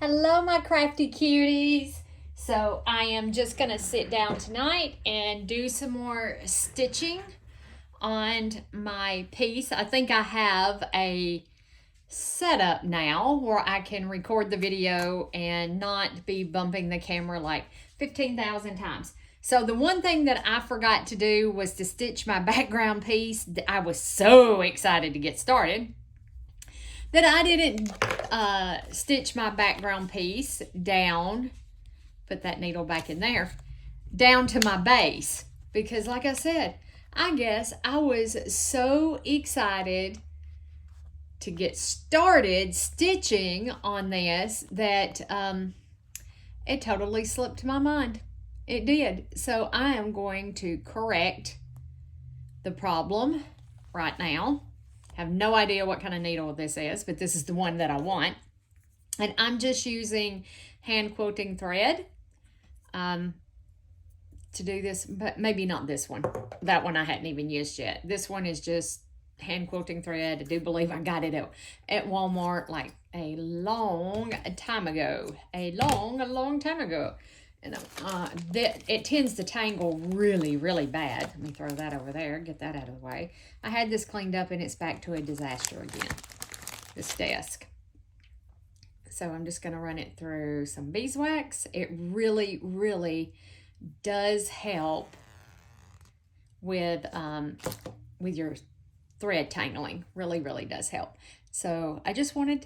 Hello, my crafty cuties. So I am just going to sit down tonight and do some more stitching on my piece. I think I have a setup now where I can record the video and not be bumping the camera like 15,000 times. So the one thing that I forgot to do was to stitch my background piece. I was so excited to get started that I didn't stitch my background piece down, put that needle back in there, down to my base. Because like I said, I guess I was so excited to get started stitching on this that it totally slipped my mind. It did. So I am going to correct the problem right now. Have no idea what kind of needle this is, but this is the one that I want. And I'm just using hand quilting thread to do this, but maybe not this one. That one I hadn't even used yet. This one is just hand quilting thread. I do believe I got it at Walmart like a long time ago. A long time ago. And it tends to tangle really, really bad. Let me throw that over there, get that out of the way. I had this cleaned up and it's back to a disaster again, this desk. So I'm just going to run it through some beeswax. It really, really does help with your thread tangling. Really, really does help. So I just wanted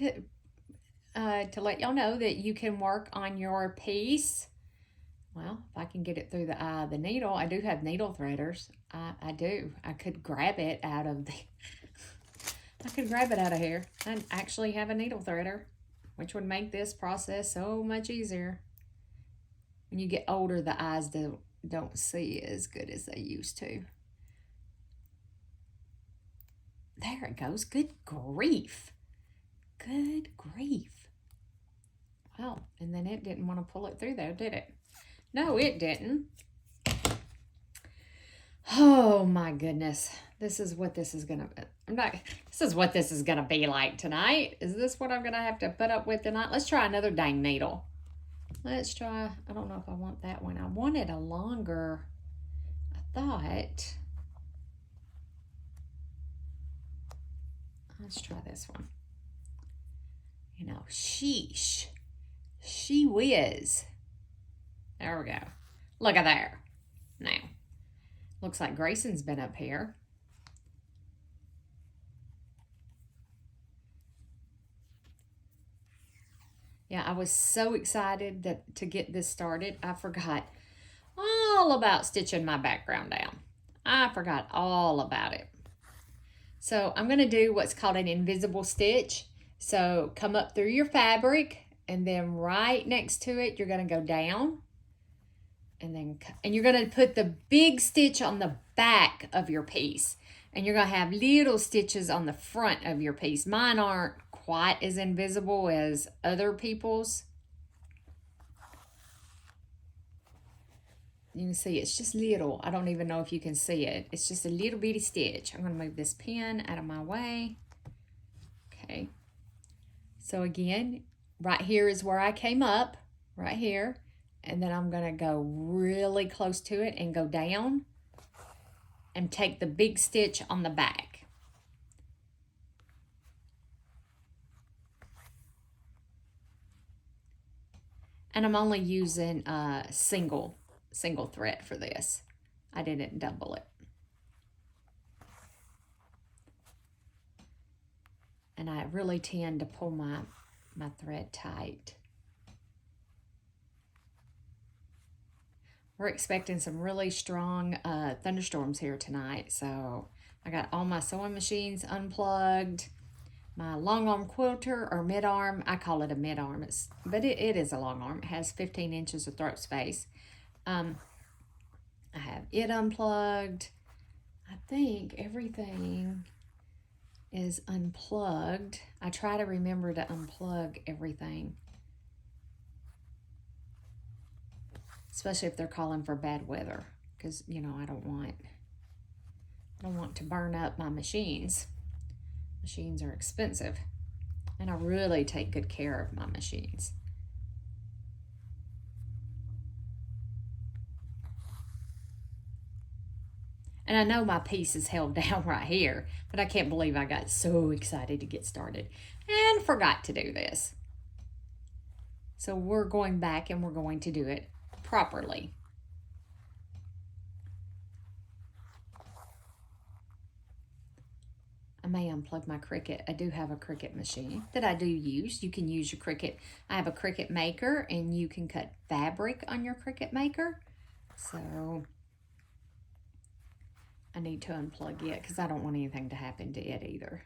to let y'all know that you can work on your piece. Well, if I can get it through the eye of the needle, I do have needle threaders. I do. I could grab it out of the, I could grab it out of here. I actually have a needle threader, which would make this process so much easier. When you get older, the eyes don't see as good as they used to. There it goes. Good grief. Good grief. Well, and then it didn't want to pull it through there, did it? No, it didn't. Oh my goodness. This is what this is gonna this is what this is gonna be like tonight. Is this what I'm gonna have to put up with tonight? Let's try another dang needle. Let's try, I don't know if I want that one. I wanted a longer, I thought. Let's try this one. You know, sheesh. She whiz. There we go. Look at there. Now, looks like Grayson's been up here. Yeah, I was so excited to get this started. I forgot all about stitching my background down. I forgot all about it. So I'm going to do what's called an invisible stitch. So come up through your fabric, and then right next to it, you're going to go down. And you're going to put the big stitch on the back of your piece. And you're going to have little stitches on the front of your piece. Mine aren't quite as invisible as other people's. You can see it's just little. I don't even know if you can see it. It's just a little bitty stitch. I'm going to move this pen out of my way. Okay. So again, right here is where I came up, right here. And then I'm going to go really close to it and go down and take the big stitch on the back. And I'm only using a single thread for this. I didn't double it. And I really tend to pull my thread tight. We're expecting some really strong thunderstorms here tonight. So I got all my sewing machines unplugged. My long arm quilter, or mid arm, I call it a mid arm, but it is a long arm. It has 15 inches of throat space. I have it unplugged. I think everything is unplugged. I try to remember to unplug everything, especially if they're calling for bad weather, because you know I don't want to burn up my machines. Machines are expensive, and I really take good care of my machines. And I know my piece is held down right here, but I can't believe I got so excited to get started and forgot to do this. So we're going back and we're going to do it properly. I may unplug my Cricut. I do have a Cricut machine that I do use. You can use your Cricut. I have a Cricut Maker, and you can cut fabric on your Cricut Maker. So I need to unplug it because I don't want anything to happen to it either.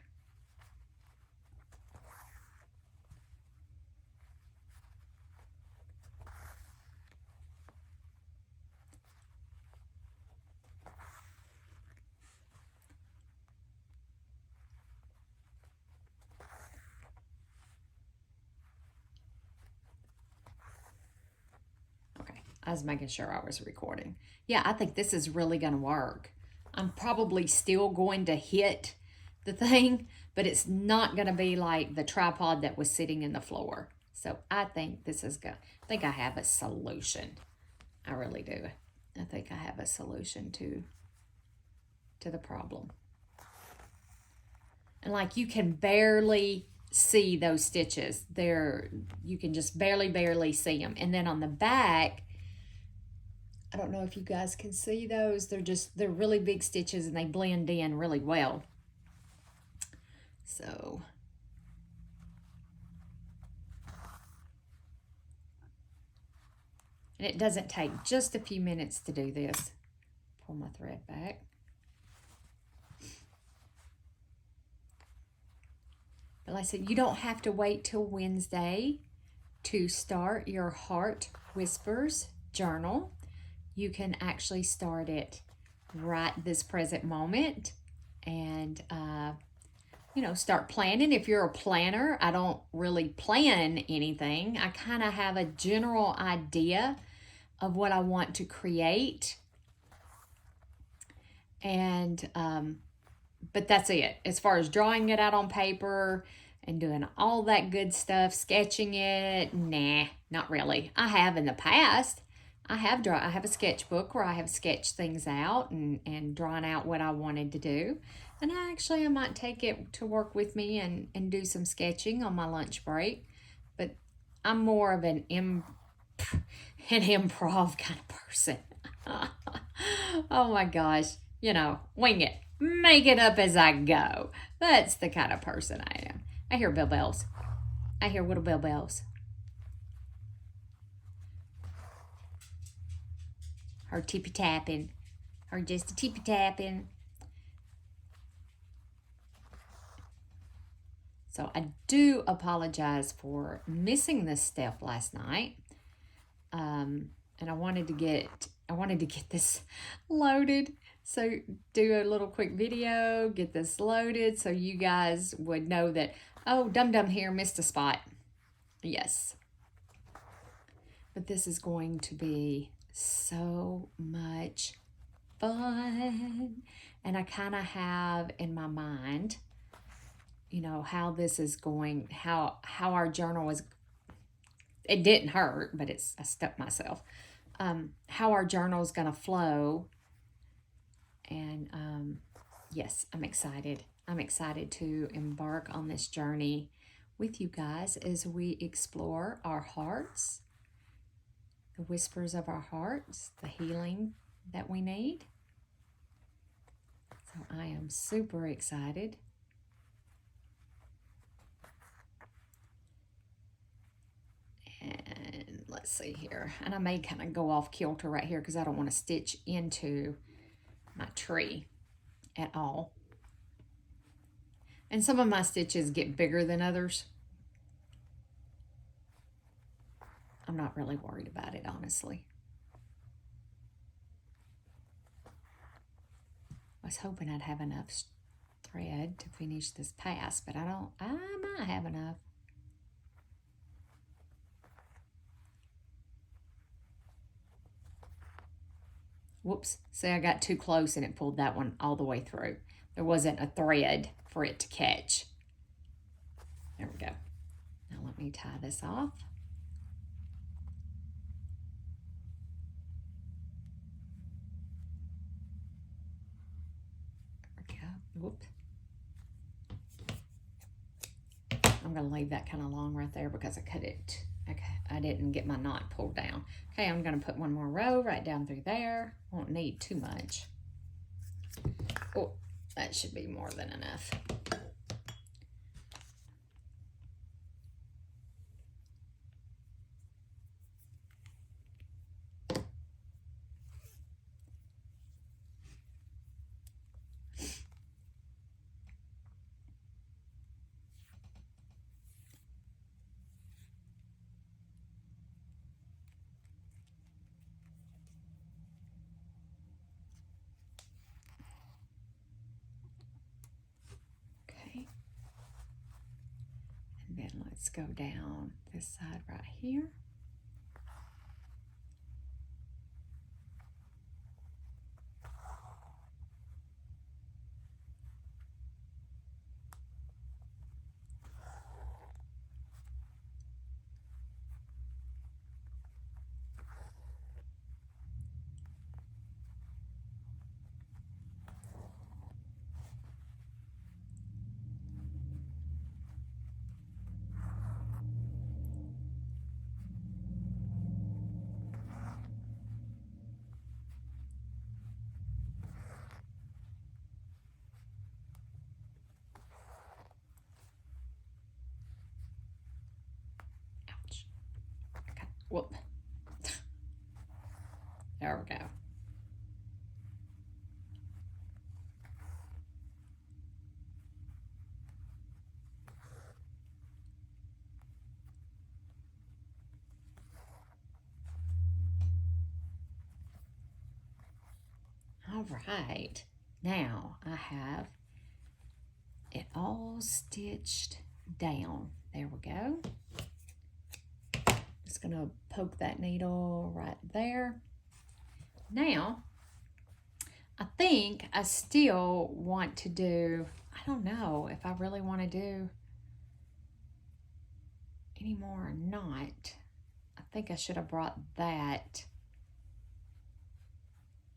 I was making sure I was recording. Yeah, I think this is really going to work. I'm probably still going to hit the thing, but it's not going to be like the tripod that was sitting in the floor. So I think this is good. I think I have a solution. I really do. I think I have a solution to the problem. And like you can barely see those stitches. You can just barely see them. And then on the back, I don't know if you guys can see those. They're really big stitches and they blend in really well. So and it doesn't take just a few minutes to do this. Pull my thread back. But like I said, you don't have to wait till Wednesday to start your Heart Whispers journal. You can actually start it right this present moment and, start planning. If you're a planner, I don't really plan anything. I kind of have a general idea of what I want to create. And, but that's it. As far as drawing it out on paper and doing all that good stuff, sketching it, nah, not really. I have in the past. I have a sketchbook where I have sketched things out and drawn out what I wanted to do. And I might take it to work with me and do some sketching on my lunch break. But I'm more of an improv kind of person. Oh my gosh. Wing it. Make it up as I go. That's the kind of person I am. I hear bell bells. I hear little bell bells. Her tippy tapping. Her just a tippy tapping. So I do apologize for missing this step last night. And I wanted to get this loaded. So do a little quick video, get this loaded so you guys would know that, oh, Dum Dum here missed a spot. Yes. But this is going to be so much fun. And I kind of have in my mind, how this is going, how our journal is, it didn't hurt, but I stuck myself. How our journal is going to flow. And yes, I'm excited. I'm excited to embark on this journey with you guys as we explore our hearts, the whispers of our hearts, the healing that we need. So I am super excited. And let's see here. And I may kind of go off kilter right here because I don't want to stitch into my tree at all. And some of my stitches get bigger than others. I'm not really worried about it, honestly. I was hoping I'd have enough thread to finish this pass, but I might have enough. Whoops, see, I got too close and it pulled that one all the way through. There wasn't a thread for it to catch. There we go. Now let me tie this off. whoop. I'm going to leave that kind of long right there because I cut it. Okay, I didn't get my knot pulled down. Okay, I'm going to put one more row right down through there. Won't need too much. Oh, that should be more than enough. Then let's go down this side right here. Ouch. Okay. Whoop. There we go. All right, now I have it all stitched down. There we go. Just gonna poke that needle right there. Now, I think I still want to do, I don't know if I really want to do any more or not. I think I should have brought that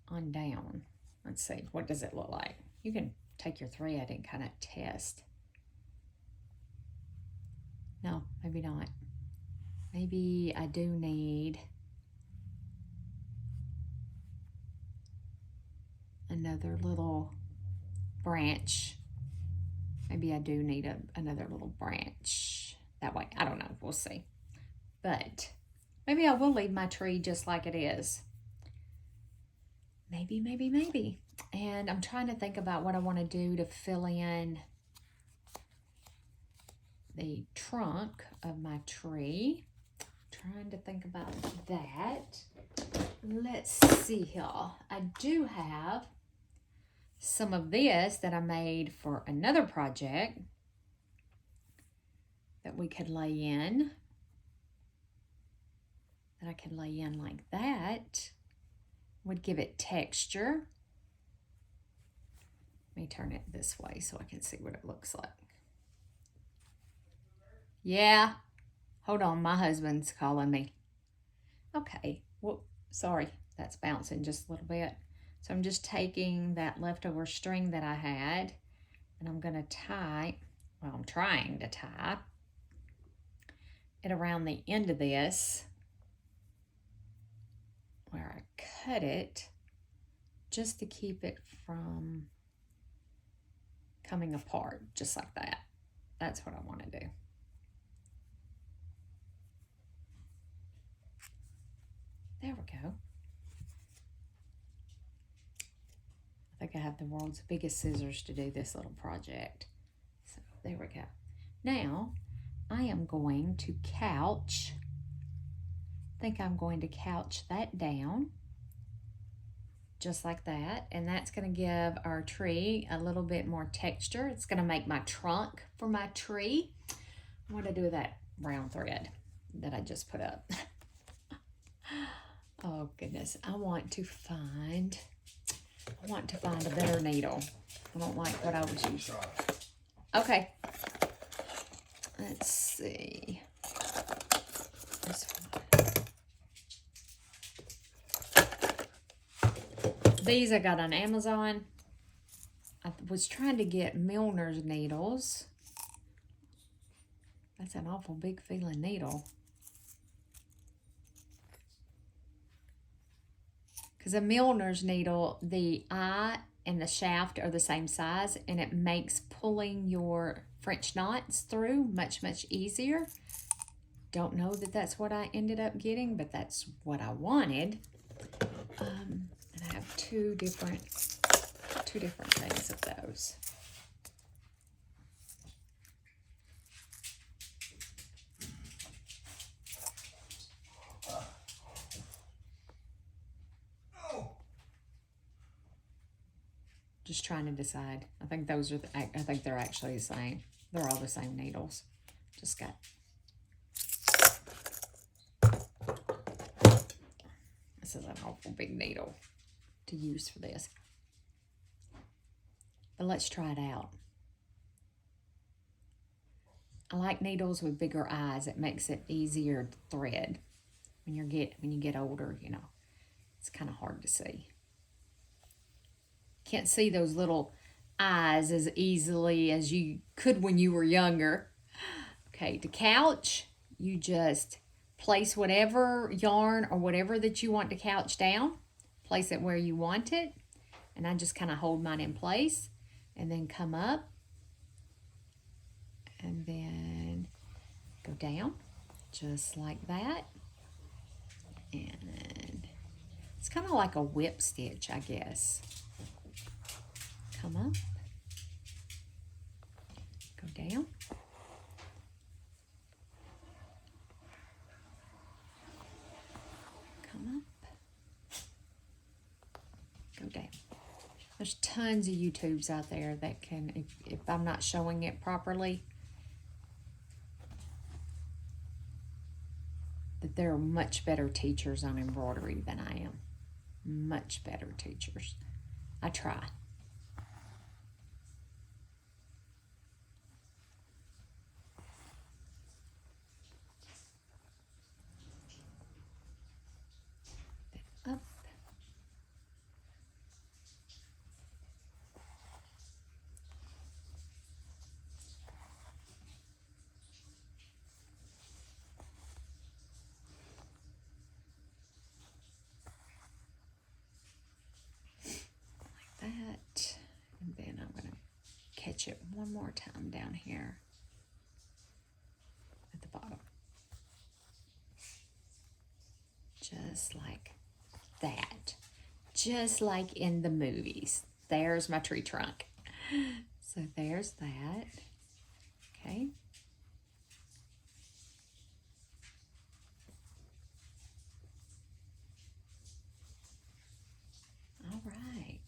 on down. Let's see, what does it look like? You can take your thread and kind of test. No, maybe not. Maybe I do need another little branch. Maybe I do need another little branch that way. I don't know, we'll see. But maybe I will leave my tree just like it is. Maybe, maybe, maybe. And I'm trying to think about what I want to do to fill in the trunk of my tree. Trying to think about that. Let's see here. I do have some of this that I made for another project that we could lay in. That I could lay in like that. Would give it texture. Let me turn it this way so I can see what it looks like. Yeah. Hold on, my husband's calling me. Okay, well, sorry, that's bouncing just a little bit. So I'm just taking that leftover string that I had, and I'm gonna tie, well, I'm trying to tie it around the end of this, where I cut it, just to keep it from coming apart, just like that. That's what I want to do. There we go. I think I have the world's biggest scissors to do this little project. So there we go. Now I am going to couch. I think I'm going to couch that down just like that, and that's going to give our tree a little bit more texture. It's going to make my trunk for my tree. What do I do with that brown thread that I just put up? Oh goodness, I want to find a better needle. I don't like what I was using. Okay, let's see. This one. These I got on Amazon. was trying to get Milner's needles. That's an awful big feeling needle. Because a Milner's needle, the eye and the shaft are the same size, and it makes pulling your French knots through much, much easier. Don't know that that's what I ended up getting, but that's what I wanted. And I have two different things of those. Just trying to decide. I think those are. I think they're actually the same. They're all the same needles. Just got. This is an awful big needle to use for this. But let's try it out. I like needles with bigger eyes. It makes it easier to thread. When you get older, you know, it's kind of hard to see. Can't see those little eyes as easily as you could when you were younger. Okay, to couch, you just place whatever yarn or whatever that you want to couch down. Place it where you want it. And I just kind of hold mine in place and then come up and then go down just like that. And it's kind of like a whip stitch, I guess. Come up, go down, come up, go down. There's tons of YouTubes out there that can, if I'm not showing it properly, that there are much better teachers on embroidery than I am. Much better teachers. I try. Up. Like that. And then I'm going to catch it one more time down here at the bottom. Just like that. Just like in the movies. There's my tree trunk. So there's that. Okay. All right.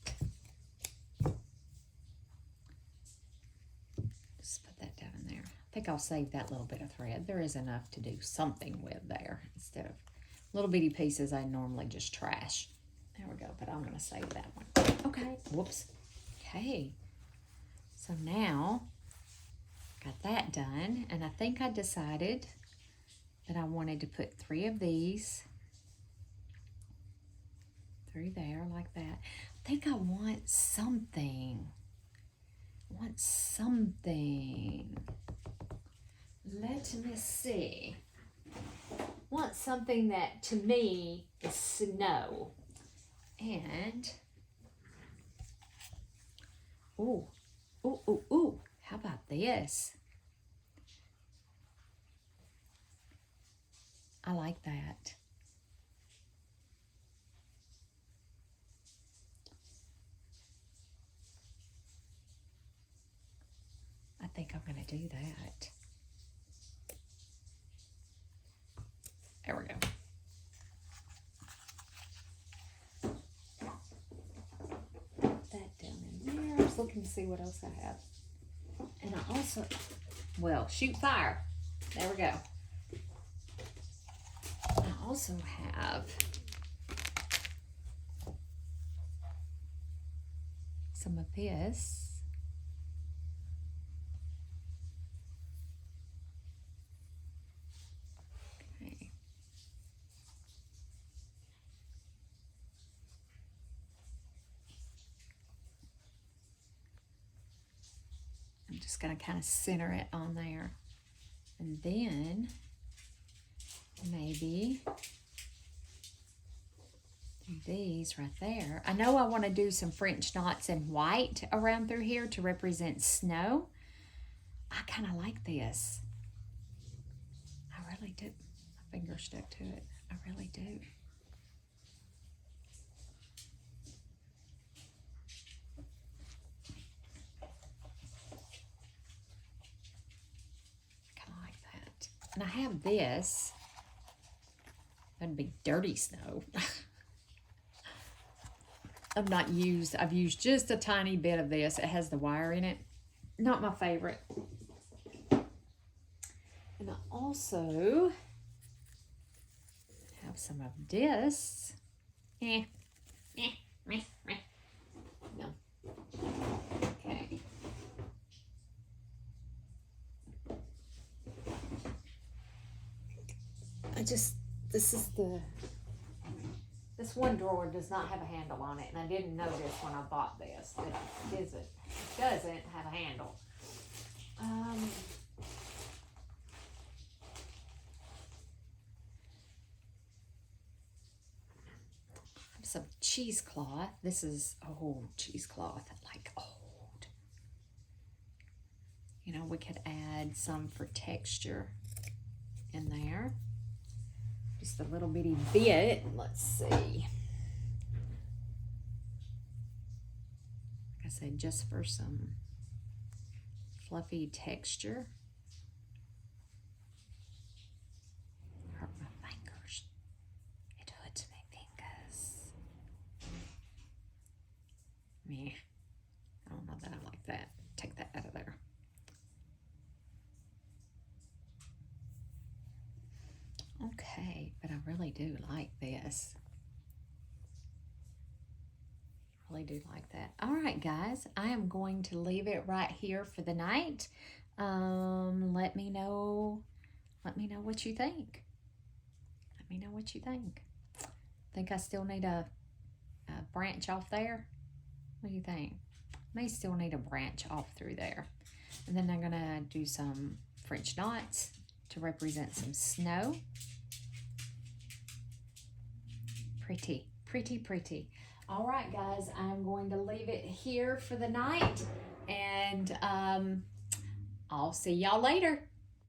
Just put that down in there. I think I'll save that little bit of thread. There is enough to do something with there instead of little bitty pieces I normally just trash. There we go, but I'm going to save that one. Okay, whoops. Okay, so now got that done, and I think I decided that I wanted to put 3 of these, 3 there like that. I think I want something. Let me see. Want something that to me is snow. And ooh, how about this? I like that. I think I'm going to do that. There we go. Put that down in there. I was looking to see what else I have. And I also, well, shoot fire. There we go. I also have some of this. Okay. Just gonna kind of center it on there. And then maybe do these right there. I know I want to do some French knots in white around through here to represent snow. I kind of like this. I really do. My finger stuck to it. I really do. Kind of like that. And I have this. That'd be dirty snow. I've used just a tiny bit of this. It has the wire in it. Not my favorite. And I also have some of this. No. Okay. This one drawer does not have a handle on it, and I didn't notice when I bought this that it doesn't have a handle. Some cheesecloth. This is old cheesecloth, like old. You know, we could add some for texture in there. Just a little bitty bit. Let's see. Like I said, just for some fluffy texture. Hurt my fingers. It hurts my fingers. Meh. I don't know that I like that. Take that out of there. Okay, but I really do like this. Really do like that. All right, guys, I am going to leave it right here for the night. Let me know what you think. Let me know what you think. Think I still need a branch off there? What do you think? May still need a branch off through there. And then I'm gonna do some French knots to represent some snow. Pretty, pretty, pretty. All right, guys, I'm going to leave it here for the night, and I'll see y'all later.